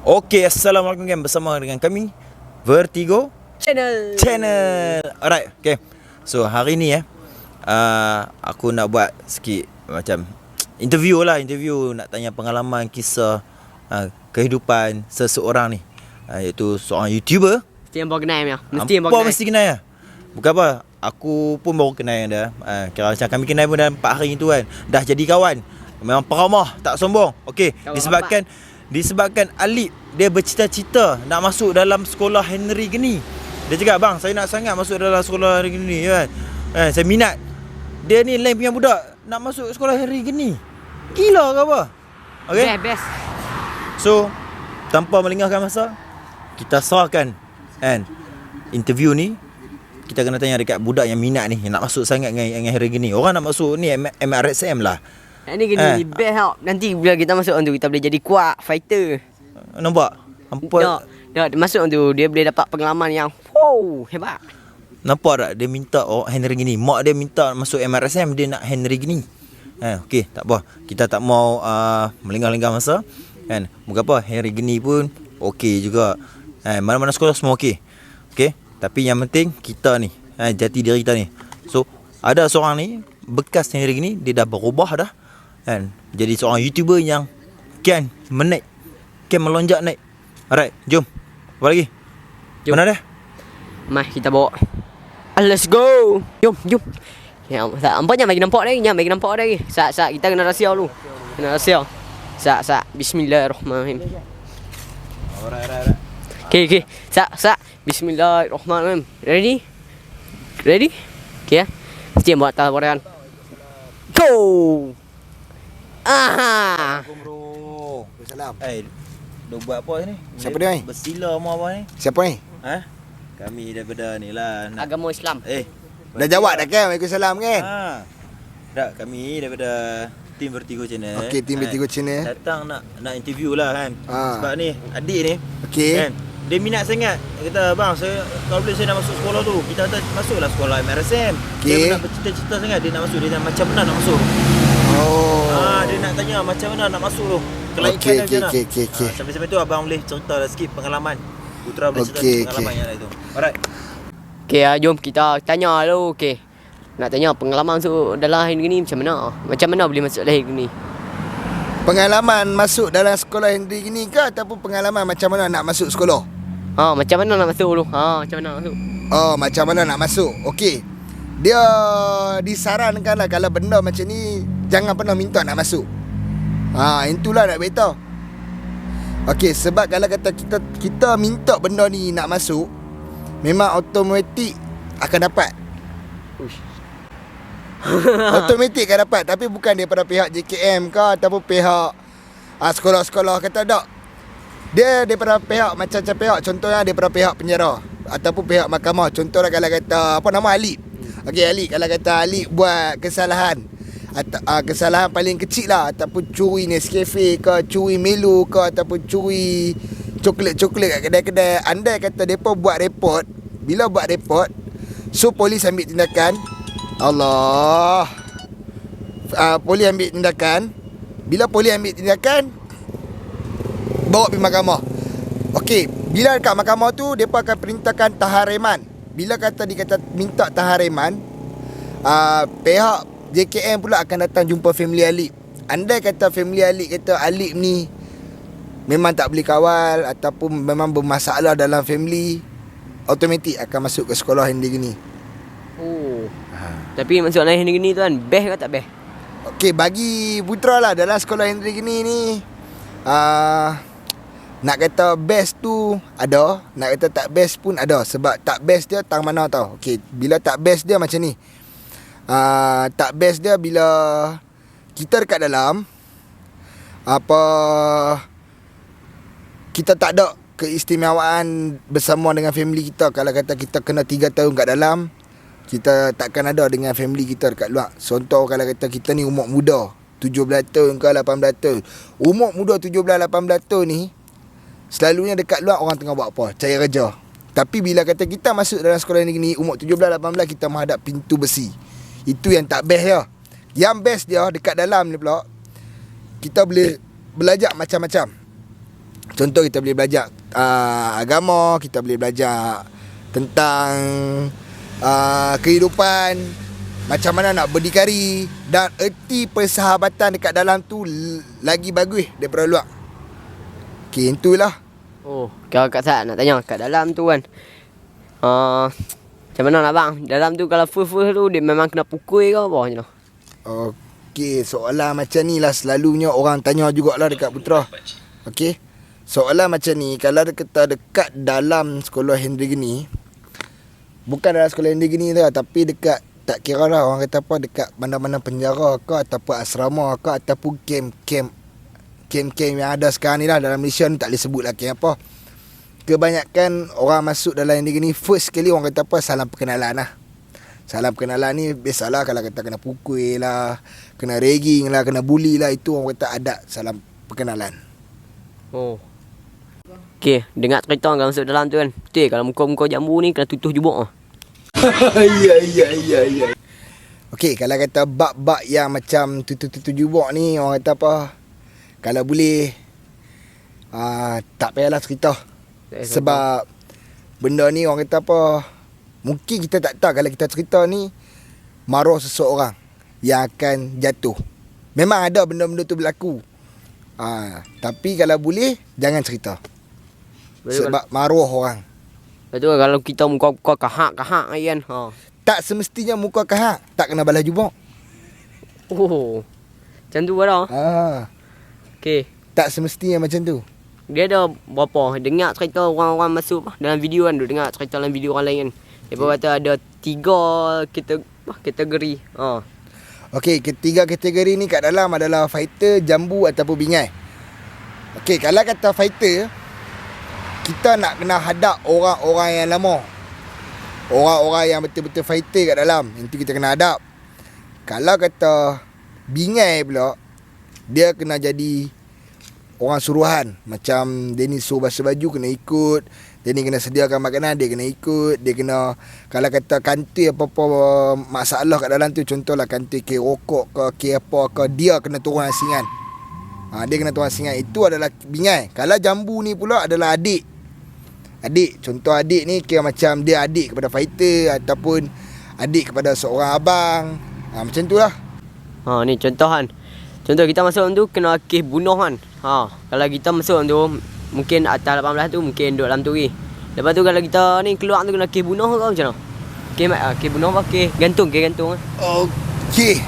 Okey, Assalamualaikum gang, bersama dengan kami Vertigo Channel. Alright, okay. So hari ni aku nak buat sikit macam interview nak tanya pengalaman, kisah kehidupan seseorang ni, iaitu seorang YouTuber. Mesti yang baru kenal dia. Mesti kenal ya. Bukan apa, aku pun baru kenal dia. Kira macam kami kenal pun dalam 4 hari tu kan. Dah jadi kawan. Memang peramah, tak sombong. Okey, disebabkan Alip dia bercita-cita nak masuk dalam sekolah Henry Geni. Dia cakap, bang, saya nak sangat masuk dalam sekolah Henry Geni kan. Saya minat. Dia ni lain punya budak nak masuk sekolah Henry Geni. Gila ke apa? Okey. Best. So, tanpa melengahkan masa, kita serahkan kan interview ni. Kita kena tanya dekat budak yang minat ni, yang nak masuk sangat dengan Henry Geni. Orang nak masuk ni MRSM lah. Ni gini best tau. Nanti bila kita masuk on tu, kita boleh jadi kuat fighter. Nampak? Nampak? Dia masuk on tu, dia boleh dapat pengalaman yang hebat. Nampak tak? Dia minta Henry Geni. Mak dia minta masuk MRSM, dia nak Henry Geni. Okey, tak apa. Kita tak mau melengah-lengah masa kan. Bukan apa, Henry Geni pun okey juga. Mana-mana sekolah semua okey. Okey, tapi yang penting kita ni, jati diri kita ni. So, ada seorang ni bekas Henry Geni, dia dah berubah dah kan, jadi seorang YouTuber yang kian menaik, kian melonjak naik. Alright, jom. Apa lagi? Jom. Mana dia? Mari kita bawa. Let's go. Jom. Ya, ampaknya bagi nampak lagi. Sat kita kena rahsia dulu. Sat. Bismillahirrahmanirrahim. Alright. Okay. Sat. Bismillahirrahmanirrahim. Ready? Okay. Mesti buat tawaran. Go. Assalamualaikum bro. Salam. Dah buat apa ni? Siapa dia ni? Bersila mau apa ni? Siapa ni? Kami daripada ni lah. Agama Islam. Dah jawab dah kan? Waalaikumsalam kan? Tak, kami daripada Tim Vertigo Channel. Okey, Tim Vertigo Channel. Datang nak interview lah kan. Sebab ni adik ni Okey. kan, dia minat sangat. Dia kata, bang, kalau boleh saya nak masuk sekolah tu. Kita kata masuklah sekolah MRSM. Okey. Dia nak bercita-cita sangat, dia nak masuk. Dia nak macam mana nak masuk. Dia nak tanya macam mana nak masuk tu. Kelaikan dia macam mana. Okey. Sampai-sampai tu abang boleh cerita sikit pengalaman. Putra boleh cerita pengalaman yang lain tu. Alright. Okay, jom kita tanya dulu. Okay, nak tanya pengalaman masuk dalam Henry Geni macam mana? Macam mana boleh masuk dalam Henry Geni? Pengalaman masuk dalam sekolah Henry Geni ke ataupun pengalaman macam mana nak masuk sekolah? Macam mana nak masuk dulu? Macam mana nak masuk? Macam mana nak masuk? Okey. Dia disarankan lah kalau benda macam ni jangan pernah minta nak masuk. Itulah nak beritahu. Okey, sebab kalau kata kita minta benda ni nak masuk, memang automatik akan dapat. Automatik akan dapat. Tapi bukan daripada pihak JKM ke ataupun pihak sekolah-sekolah kata tak. Dia daripada pihak macam-macam pihak. Contohnya daripada pihak penjara ataupun pihak mahkamah. Contohnya kalau kata Alip. Okey, Alip, kalau kata Alip buat kesalahan, kesalahan paling kecil lah, ataupun curi Nescafe ke, curi Milo ke, ataupun curi coklat-coklat kat kedai-kedai. Andai kata mereka buat report, bila buat report, so polis ambil tindakan. Polis ambil tindakan. Bila polis ambil tindakan, bawa pergi mahkamah. Okey, bila dekat mahkamah tu, mereka akan perintahkan tahan reman. Bila dikata minta tahan reman, pihak JKM pula akan datang jumpa family Alip. Andai kata family Alip kata Alip ni memang tak boleh kawal ataupun memang bermasalah dalam family, automatik akan masuk ke sekolah Henry Geni. Tapi masuk dalam Henry Geni tu kan, best ke tak best? Okey, bagi putra lah dalam sekolah Henry Geni ni, nak kata best tu ada, nak kata tak best pun ada. Sebab tak best dia tang mana tau. Okey, bila tak best dia macam ni. Tak best dia bila kita dekat dalam kita tak ada keistimewaan bersama dengan family kita. Kalau kata kita kena 3 tahun kat dalam, kita takkan ada dengan family kita dekat luar. Contoh kalau kata kita ni umur muda 17 tahun ke 18 tahun. Umur muda 17 18 tahun ni selalunya dekat luar orang tengah buat apa? Cari kerja. Tapi bila kata kita masuk dalam sekolah ni umur 17 18, kita menghadap pintu besi. Itu yang tak best dia. Yang best dia dekat dalam ni pula, kita boleh belajar macam-macam. Contoh kita boleh belajar agama, kita boleh belajar tentang kehidupan, macam mana nak berdikari, dan erti persahabatan dekat dalam tu lagi bagus daripada luar. Okay, itulah. Oh, kalau Kak Sat nak tanya kat dalam tu kan. Macam mana nak bang? Dalam tu kalau first tu dia memang kena pukul ke apa macam mana? Okey, soalan macam ni lah selalunya orang tanya jugalah dekat Putra. Okey. Soalan macam ni, kalau kita dekat dalam sekolah Henry Geni, bukan dalam sekolah Henry Geni tu lah, tapi dekat, tak kira lah orang kata apa, dekat mana-mana penjara ke, ataupun asrama ke, ataupun camp yang ada sekarang ni lah dalam Malaysia ni, tak boleh sebut lah camp apa. Kebanyakan orang masuk dalam Henry Geni, first sekali orang kata apa, salam perkenalan lah. Salam perkenalan ni biasalah kalau kata kena pukul lah, kena ragging lah, kena bully lah, itu orang kata ada salam perkenalan. Oh. Okay, dengar cerita kalau masuk dalam tu kan. Betul, kalau muka-muka jambu ni kena tutup jubuk. Ya. Okey, kalau kata bab-bab yang macam tutu-tutu jubuk ni, orang kata apa, kalau boleh tak payahlah cerita. Sebab benda ni orang kata apa, mungkin kita tak tahu kalau kita cerita ni maruah seseorang yang akan jatuh. Memang ada benda-benda tu berlaku. Tapi kalau boleh jangan cerita. Betul, sebab maruah orang. Betul, kalau kita muka-muka kahak-kahak kan. Tak semestinya muka kahak tak kena balas jubuk. Oh. Macam tu dah. Okay. Tak semestinya macam tu. Dia ada berapa dengar cerita orang-orang masuk dalam video kan, dengar cerita dalam video orang lain kan. Dia kata ada 3 kategori. Okey, ketiga kategori ni kat dalam adalah fighter, jambu ataupun bingai. Okey, kalau kata fighter, kita nak kena hadap orang-orang yang lama. Orang-orang yang betul-betul fighter kat dalam, itu kita kena hadap. Kalau kata bingai pula, dia kena jadi orang suruhan. Macam dia ni suruh basuh baju, kena ikut. Dia ni kena sediakan makanan, dia kena ikut. Dia kena, kalau kata kantoi apa-apa masalah kat dalam tu, contohlah kantoi ke rokok ke, ke apa ke, dia kena turun asingan. Dia kena turun asingan. Itu adalah bingai. Kalau jambu ni pula adalah adik. Contoh adik ni kira macam dia adik kepada fighter ataupun adik kepada seorang abang. Macam tu lah. Ni contoh kan. Contoh kita masuk tu kena kes bunuh kan. Kalau kita masuk tu mungkin atas 18 tu mungkin duduk dalam tu lagi. Lepas tu kalau kita ni keluar tu kena kes bunuh ke macam mana? Kes bunuh apa kes gantung kan. Okey.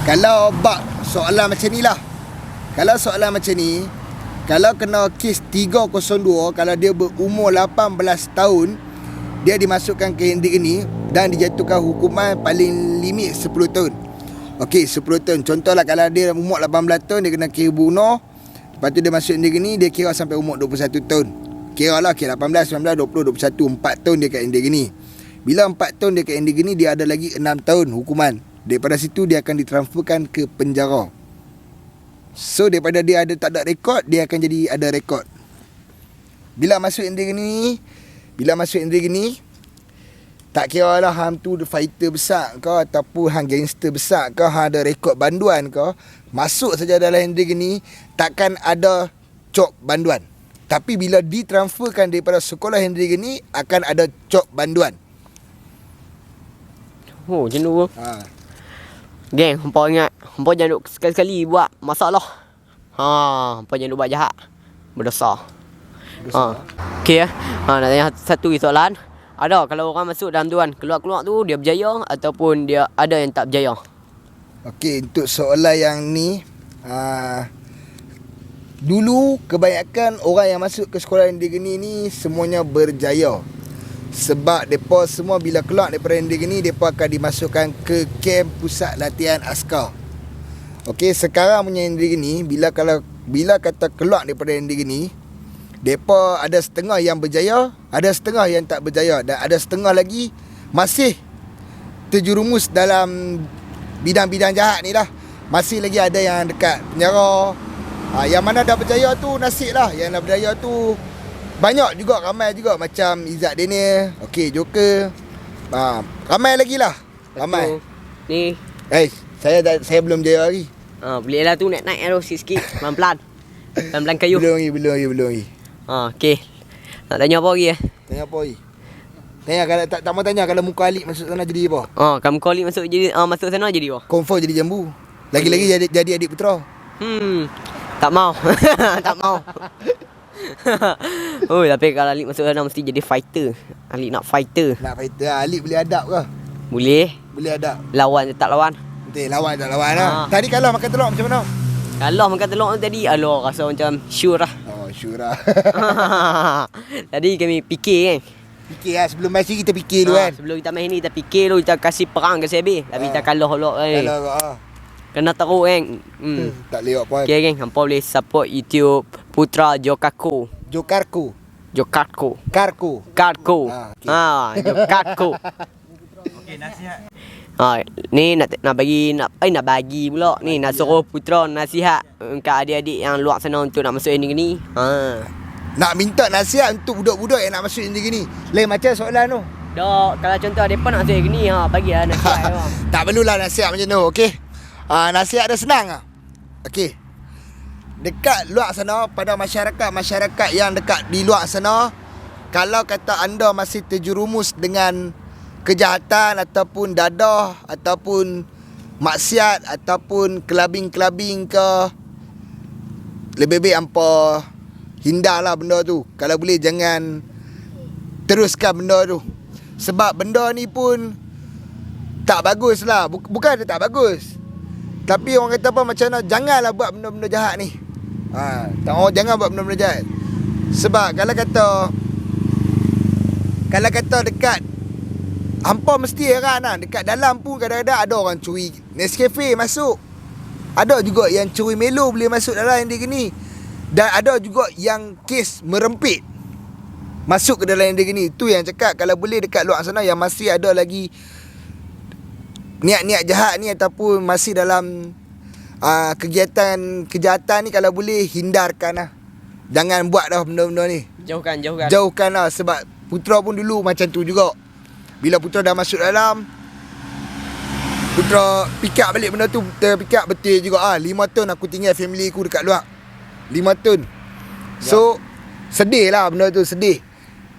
Kalau bab soalan macam ni lah. Kalau soalan macam ni, kalau kena kes 302, kalau dia berumur 18 tahun, dia dimasukkan ke Henry Geni dan dijatuhkan hukuman paling limit 10 tahun. Okey, 10 tahun. Contohlah kalau dia umur 18 tahun, dia kena kira bunuh. Lepas tu dia masuk Henry Geni, dia kira sampai umur 21 tahun. Kira lah, kira 18, 19, 20, 21, 4 tahun dia kat Henry Geni. Bila 4 tahun dia kat Henry Geni, dia ada lagi 6 tahun hukuman. Daripada situ dia akan ditransferkan ke penjara. So daripada dia ada tak ada rekod, dia akan jadi ada rekod. Bila masuk Henry Geni, tak kira lah hang tu fighter besar ke ataupun hang gangster besar ke, hang ada rekod banduan ke, masuk saja dalam Henry Geni takkan ada cop banduan. Tapi bila ditransferkan daripada sekolah Henry Geni, akan ada cop banduan. Oh, macam tu. Geng, hampa ingat, hampa jangan duk sekali-sekali buat masalah. Hampa jangan duk buat jahat. Berdosa. Okey nak tanya satu soalan. Ada kalau orang masuk dalam tu kan, keluar-keluar tu dia berjaya ataupun dia ada yang tak berjaya? Okey, untuk soalan yang ni, dulu kebanyakan orang yang masuk ke sekolah Henry Geni ni semuanya berjaya. Sebab mereka semua bila keluar daripada Henry Geni, mereka akan dimasukkan ke kamp pusat latihan askar. Okey, sekarang punya Henry Geni, bila kata keluar daripada Henry Geni, mereka ada setengah yang berjaya, ada setengah yang tak berjaya, dan ada setengah lagi masih terjerumus dalam bidang-bidang jahat ni lah. Masih lagi ada yang dekat penjara. Yang mana dah berjaya tu nasib lah. Yang dah berjaya tu banyak juga, ramai juga. Macam Izzat Daniel, Joker, ramai lagi lah. Ramai. Ni saya belum berjaya lagi. boleh lah tu naik-naik tu sikit-sikit pelan-pelan. Pelan-pelan kayu. Belum lagi. Okey. Nak tanya apa lagi Tanya apa lagi? Tanya kalau tak mau tanya kalau muka Alik masuk sana jadi apa? kamu call masuk masuk sana jadi apa? Confirm jadi jambu. Lagi-lagi jadi adik putera. Tak mau. Tak mau. Oh, tapi kalau Alik masuk sana mesti jadi fighter. Alik nak fighter. Nak fighter Alik boleh adab ke? Boleh. Boleh adab. Lawan tak lawan. Betul, lawan tak lawan lah. Tadi kalah makan telur macam mana? Kalau makan telur tu tadi, rasa macam sure lah. Oh, sure lah. Tadi kami fikir kan. Fikir lah, sebelum match ni kita fikir dulu kan. Sebelum kita main ni kita fikir dulu, kita kasih perang kasi habis. Tapi kita kalah pula Kalah kau. Kena teruk kan. Tak lewat pun. Okay kan, hampa boleh support YouTube Putra Jokarko. Jokarko. Karko. Okay. Jokarko. Okey, nasihat. Ni nak bagi pula. Ni nak suruh Putra nasihat ke adik-adik yang luar sana untuk nak masuk ni. Nak minta nasihat untuk budak-budak yang nak masuk ni. Lain macam soalan tu. Dok, kalau contoh depa nak masuk ni bagilah nasihat. Tak perlulah nasihat macam tu, okey? Nasihat dia senang ah. Okey. Dekat luar sana, pada masyarakat yang dekat di luar sana, kalau kata anda masih terjerumus dengan kejahatan ataupun dadah ataupun maksiat ataupun kelabing-kelabing ke, lebih baik hampa hindarlah benda tu. Kalau boleh jangan teruskan benda tu. Sebab benda ni pun tak bagus lah. Bukan dia tak bagus, tapi orang kata apa macam mana, janganlah buat benda-benda jahat ni. Jangan buat benda-benda jahat. Sebab kalau kata dekat hampa mesti heran lah. Dekat dalam pun kadang-kadang ada orang curi Nescafe masuk. Ada juga yang curi Milo boleh masuk dalam yang dia gini. Dan ada juga yang kes merempit masuk ke dalam yang dia gini. Tu yang cakap kalau boleh dekat luar sana yang masih ada lagi niat-niat jahat ni ataupun masih dalam kegiatan kejahatan ni, kalau boleh hindarkan lah. Jangan buat dah benda-benda ni. Jauhkan lah. Sebab Putra pun dulu macam tu juga. Bila Putra dah masuk dalam, Putra pick up balik benda tu. Putra pick up betul juga 5 tahun aku tinggal family aku dekat luar. 5 tahun. So sedih lah benda tu, sedih.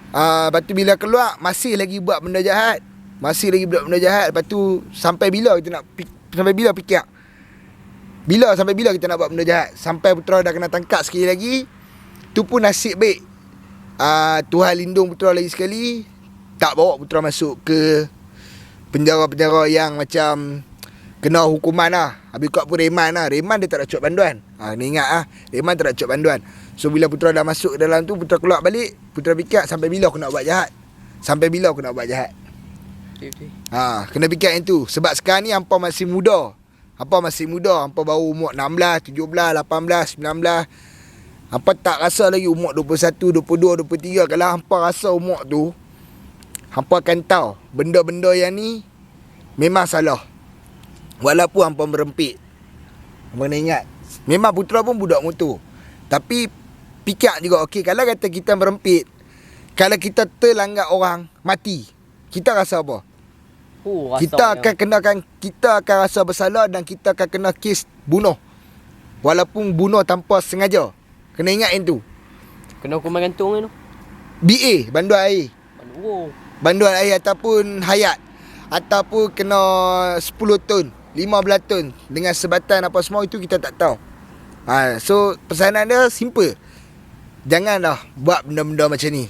Lepas tu bila keluar masih lagi buat benda jahat. Lepas tu sampai bila kita nak sampai bila pick up? Sampai bila kita nak buat benda jahat? Sampai Putra dah kena tangkap sekali lagi. Tu pun nasib baik. Tuhan lindung Putra lagi sekali. Tak bawa Putra masuk ke penjara-penjara yang macam kena hukuman lah. Habis kuat pun reman lah. Reman dia tak nak cop banduan. Ni ingat lah, reman tak nak cop banduan. So bila Putra dah masuk ke dalam tu, Putra keluar balik, Putra fikir sampai bila aku nak buat jahat. Kena fikir yang tu. Sebab sekarang ni hampa masih muda. Hampa baru umur 16, 17, 18, 19. Hampa tak rasa lagi umur 21, 22, 23. Kalau hampa rasa umur tu, hampa akan tahu benda-benda yang ni memang salah. Walaupun hampa merempit. Hampa kena ingat, memang Putra pun budak motor. Tapi fikir juga, okey, kalau kata kita merempit, kalau kita terlanggar orang mati, kita rasa apa? Kita akan rasa bersalah dan kita akan kena kes bunuh. Walaupun bunuh tanpa sengaja. Kena ingat yang tu. Kena hukuman gantung tu. BA, banduan air. Banduan air ataupun hayat. Ataupun kena 10 tahun, 15 tahun. Dengan sebatan apa semua itu kita tak tahu. So pesanan dia simple. Janganlah buat benda-benda macam ni.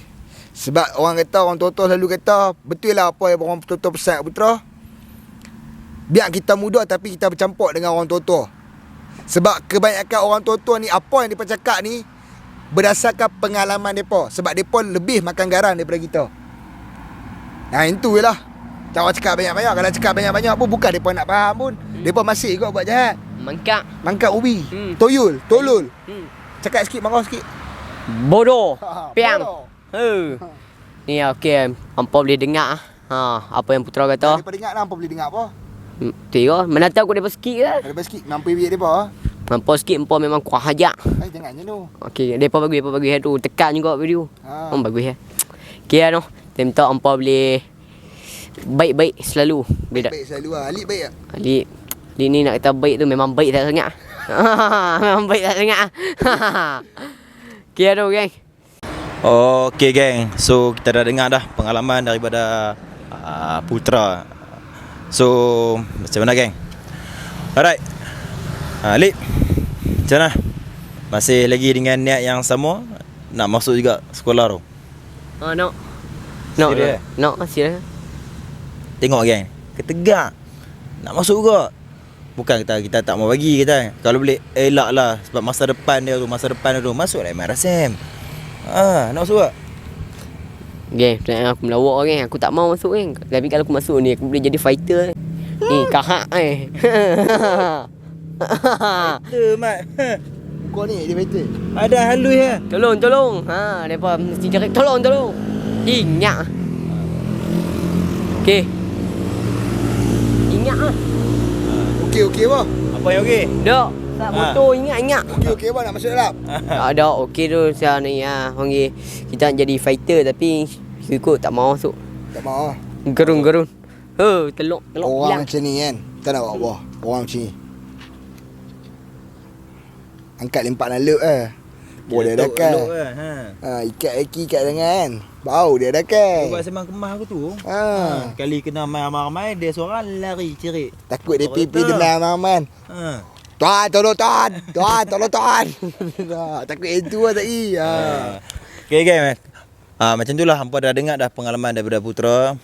Sebab orang tua-tua selalu kata, betul lah apa yang orang tua-tua pesan Putra. Biar kita muda tapi kita bercampur dengan orang tua-tua. Sebab kebanyakan orang tua-tua ni, apa yang mereka cakap ni berdasarkan pengalaman mereka. Sebab mereka lebih makan garam daripada kita. Itu je lah. Jangan cakap banyak-banyak. Kalau cakap banyak-banyak pun bukan mereka nak faham pun. Mereka masih juga buat jahat. Mangkak ubi. Toyul. Tolul. Cakap sikit, marah sikit. Bodoh. Piang. Ni okey, hampa boleh dengar apa yang Putra kata. Daripada dengar lah, hampa boleh dengar apa? Tengok, mana tahu aku depa sikit ke? Daripada sikit, mampu biar depa. Mampu sikit, hampa memang kuah hajak. Jangan macam tu. Okey, depa bagi tu, tekan juga video. Bagus ya. Okey ano, time tu hampa boleh baik-baik selalu. Baik selalu lah. Alik baik tak? Alik ni nak kata baik tu memang baik tak sangat. Memang baik tak dengar. Okay, aduh geng. Okay geng, so kita dah dengar dah pengalaman daripada Putra. So macam mana geng? Alright, Lip, macam mana? Masih lagi dengan niat yang sama nak masuk juga sekolah tu? No. Serius? No, serius. Tengok geng, ketegak nak masuk juga. Bukan kita tak mau bagi kita. Kalau boleh elak lah, sebab masa depan dia tu masuklah MRSM. Nak masuk tak? Geng, aku melawak geng. Aku tak mau masuk geng. Tapi kalau aku masuk ni, aku boleh jadi fighter. Ni kahak Fighter mat. Kau ni dia fighter. Ada halus ya. Tolong. Depa mesti cari tolong. Ingat. Okey. Ingat ah. Okey apa? Apa yang okey? Dok, tak motor ingat. Okey apa nak masuk dalam? Ada okey tu saya ni panggil kita nak jadi fighter tapi ikut tak mau masuk. Tak mau. Gerun. Telok Orang bilang. macam ni kan. Tak nak buat apa. Orang macam ni. Angkat lempak naluk Boleh dah kan. Ikat kaki ikat tangan. Bau dia dah kan. Buat sembang kemas aku tu. Kali kena ramai-ramai dia seorang lari cerit. Takut dia pipi Betul. denam aman. Tuan, tolong tuan. Tolong tuan. Takut itu lah tadi. Okay guys. Macam tu lah hampa dah dengar dah pengalaman daripada Putra.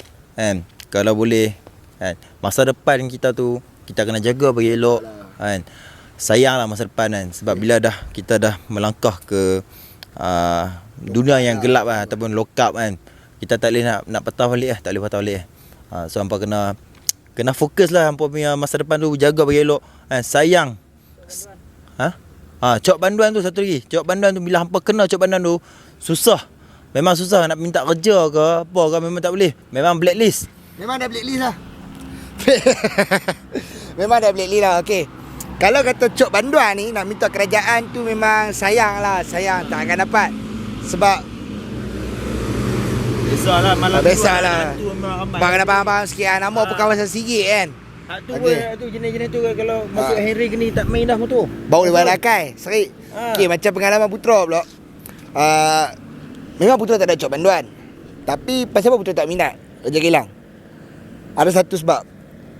Kalau boleh masa depan kita tu kita kena jaga bagi elok. Sayanglah masa depan kan. Sebab bila kita dah melangkah ke dunia yang gelap ataupun lock up kan, kita tak boleh nak patah balik tak boleh patah balik. So hampa kena fokus lah hampa punya masa depan tu, jaga bagi elok. Sayang. Cok banduan tu satu lagi. Cok banduan tu bila hampa kena cok banduan tu susah. Memang susah nak minta kerja ke apa ke, memang tak boleh. Memang blacklist. Memang dah blacklist lah. Memang dah blacklist lah. Okey. Kalau kata cok banduan ni nak minta kerajaan tu memang sayang tak akan dapat. Sebab Biasalah malam biasalah. Bang kena faham sikit lah. Nama pun kawasan sikit kan. Tu jenis-jenis tu kalau masuk Henry Geni tak main dah motor. Baru dia balakai. Serik. Okey, macam pengalaman Putra pula. Memang Putra tak ada cok banduan. Tapi pasal apa Putra tak minat kerja kilang? Ada satu sebab.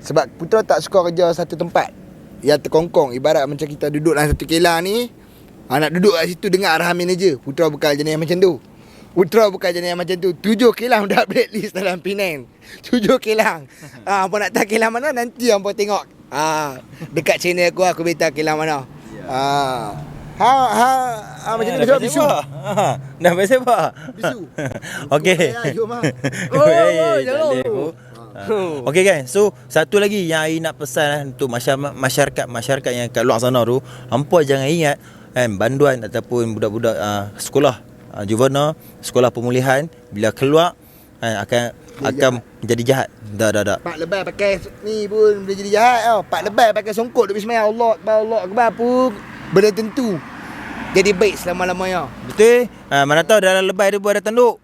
Sebab Putra tak suka kerja satu tempat yang terkongkong. Ibarat macam kita duduk dalam satu kilang ni, nak duduk kat situ dengar arahan manager. Putra bukan jenis yang macam tu. Putra bukan jenis yang macam tu. 7 kilang dah blacklist dalam Penang. 7 kilang. Apa nak tahu kilang mana nanti hampa tengok. Dekat channel aku beritahu kilang mana. Macam ni besok bisu. Dah biasa apa? Bisu. Okey. Jom ah. Okey kan. So satu lagi yang I nak pesan untuk masyarakat yang kat luar sana tu, hampa jangan ingat banduan ataupun budak-budak sekolah juvenile, sekolah pemulihan bila keluar akan jadi jahat. Dah. Pak lebay pakai ni pun boleh jadi jahat tau. Pak lebay pakai songkok duk bismillah Allah akbar pun benda tentu jadi baik selama-lamanya. Betul. Mana tahu dalam lebay dia buat ada tanduk.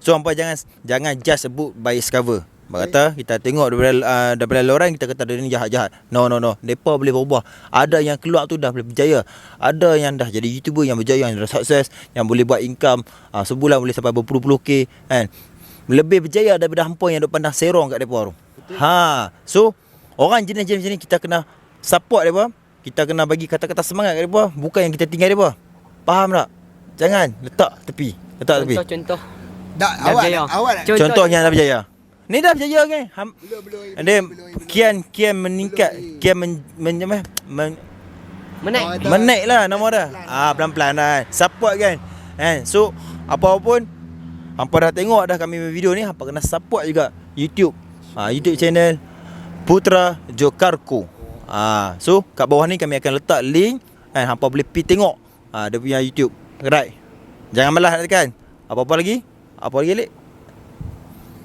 So hampa jangan just sebut by its cover. Kata kita tengok daripada orang kita kata dia ni jahat-jahat. No. Depa boleh berubah. Ada yang keluar tu dah boleh berjaya. Ada yang dah jadi YouTuber yang berjaya, yang dah sukses, yang boleh buat income sebulan boleh sampai berpuluh-puluh K kan. Lebih berjaya daripada hampa yang duk pandang serong kat depa tu. So orang jenis-jenis macam ni kita kena support depa. Kita kena bagi kata-kata semangat kat depa, bukan yang kita tinggal depa. Faham tak? Jangan letak tepi. Contoh. Awak Contoh yang dah berjaya. Ni dah berjaya kan? Dia kian meningkat, kian menaik lah nama dah. Pelan-pelan dah. Support kan. So apa pun hampa dah tengok dah kami video ni, hampa kena support juga YouTube. YouTube channel Putra Jokarko. So kat bawah ni kami akan letak link hampa boleh pergi tengok dia punya YouTube. Right. Jangan malas nak tekan. Apa-apa lagi? Apa lagi Lik?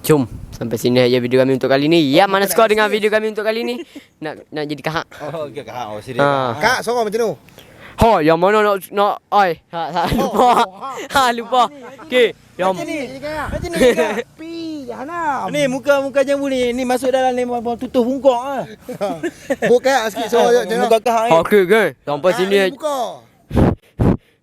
Jom sampai sini aja video kami untuk kali ni. Ya, mana skor dengan video kami untuk kali ni? Nak jadi kahak. Okey kahak. Serius. Kak sorang macam tu. Yang mana nak lupa. Lupa. Okey, yang Macam ni. Pi. Jahanam. Ni muka jambu ni masuk dalam ni tutup bungkuk ah. Buka sikit suara je. Muka kahang ni. Okey geng, sampai sini aja. Buka.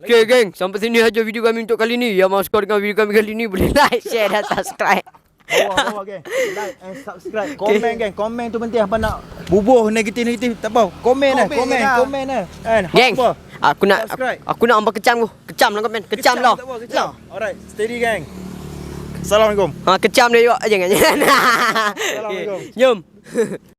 Okey geng, sampai sini aja video kami untuk kali ni. Yang mau suka dengan video kami kali ni boleh like, share dan subscribe. Bawah geng. Like and subscribe. Komen geng. Komen tu penting apa nak bubuh negatif tak apa. Komen lah. Kan? Geng, Apa? aku nak hangpa kecam tu. Kecam lah komen. Kecam lah. Tak apa, kecam. Alright, steady geng. Assalamualaikum. Ha, kecam dia juga. Jangan. Assalamualaikum. Jom.